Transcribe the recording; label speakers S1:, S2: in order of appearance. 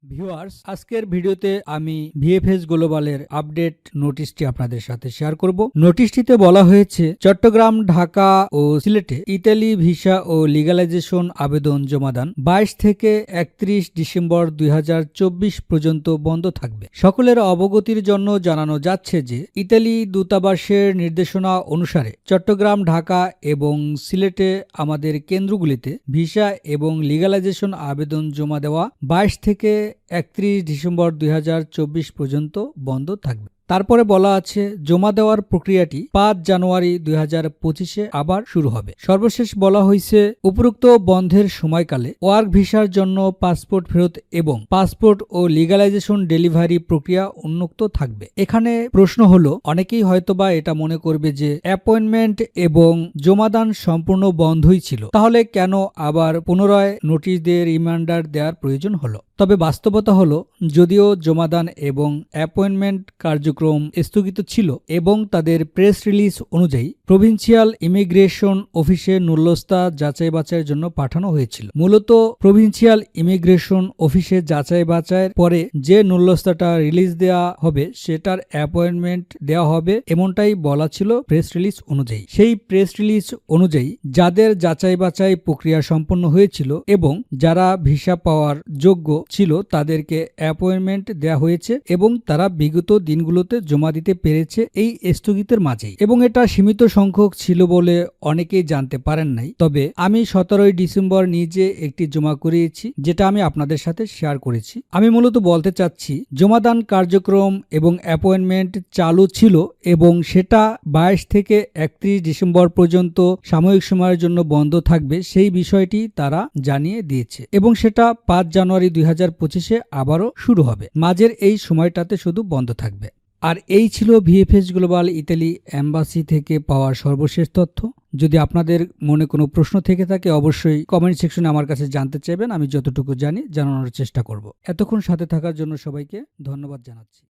S1: Viewers, আজকের ভিডিওতে আমি ভিএফএস গ্লোবালের আপডেট নোটিশটি আপনাদের সাথে শেয়ার করব। নোটিশটিতে বলা হয়েছে চট্টগ্রাম, ঢাকা ও সিলেটে ইতালি ভিসা ও লিগ্যালাইজেশন আবেদন জমাদান 22 থেকে 31 ডিসেম্বর 2024 পর্যন্ত বন্ধ থাকবে। সকলের অবগতির জন্য জানানো যাচ্ছে যে ইতালি দূতাবাসের নির্দেশনা অনুসারে চট্টগ্রাম, ঢাকা এবং সিলেটে আমাদের কেন্দ্রগুলিতে ভিসা এবং লিগ্যালাইজেশন আবেদন জমা দেওয়া 22 থেকে 31 ডিসেম্বর 2024 পর্যন্ত বন্ধ থাকবে। তারপরে বলা আছে জমা দেওয়ার প্রক্রিয়াটি 5 জানুয়ারি 2025 আবার শুরু হবে। সর্বশেষ বলা হয়েছে উপরোক্ত বন্ধের সময়কালে ওয়ার্ক ভিসার জন্য পাসপোর্ট ফেরত এবং পাসপোর্ট ও লিগ্যালাইজেশন ডেলিভারি প্রক্রিয়া উন্মুক্ত থাকবে। এখানে প্রশ্ন হলো, অনেকেই হয়তোবা এটা মনে করবে যে অ্যাপয়েন্টমেন্ট এবং জমাদান সম্পূর্ণ বন্ধই ছিল, তাহলে কেন আবার পুনরায় নোটিশ দিয়ে রিমাইন্ডার দেওয়ার প্রয়োজন হলো? তবে বাস্তবতা হলো, যদিও জমাদান এবং অ্যাপয়েন্টমেন্ট কার্যক্রম স্থগিত ছিল এবং তাদের প্রেস রিলিজ অনুযায়ী প্রভিন্সিয়াল ইমিগ্রেশন অফিসে নুল্যস্তা যাচাই বাছাইয়ের জন্য পাঠানো হয়েছিল। মূলত প্রভিন্সিয়াল ইমিগ্রেশন অফিসে যাচাই বাছাইয়ের পরে যে নুল্যস্তাটা রিলিজ দেওয়া হবে সেটার অ্যাপয়েন্টমেন্ট দেওয়া হবে, এমনটাই বলা ছিল প্রেস রিলিজ অনুযায়ী। সেই প্রেস রিলিজ অনুযায়ী যাদের যাচাই বাছাই প্রক্রিয়া সম্পন্ন হয়েছিল এবং যারা ভিসা পাওয়ার যোগ্য ছিল তাদেরকে অ্যাপয়েন্টমেন্ট দেওয়া হয়েছে এবং তারা বিগত দিনগুলোতে জমা দিতে পেরেছে এই স্থগিতের মাঝেই, এবং এটা সীমিত সংখ্যক ছিল বলে অনেকেই জানতে পারেন নাই। তবে আমি 17 ডিসেম্বর নিজে একটি জমা করিয়েছি, যেটা আমি আপনাদের সাথে শেয়ার করেছি। আমি মূলত বলতে চাচ্ছি জমাদান কার্যক্রম এবং অ্যাপয়েন্টমেন্ট চালু ছিল এবং সেটা 22 থেকে 31 ডিসেম্বর পর্যন্ত সাময়িক সময়ের জন্য বন্ধ থাকবে, সেই বিষয়টি তারা জানিয়ে দিয়েছে এবং সেটা 5 জানুয়ারি 2025 আবারও শুরু হবে। মাঝের এই সময়টাতে শুধু বন্ধ থাকবে। আর এই ছিল ভিএফএস গ্লোবাল ইতালি এম্বাসি থেকে পাওয়া সর্বশেষ তথ্য। যদি আপনাদের মনে কোনো প্রশ্ন থেকে থাকে অবশ্যই কমেন্ট সেকশনে আমার কাছে জানতে চাইবেন, আমি যতটুকু জানি জানানোর চেষ্টা করব। এতক্ষণ সাথে থাকার জন্য সবাইকে ধন্যবাদ জানাচ্ছি।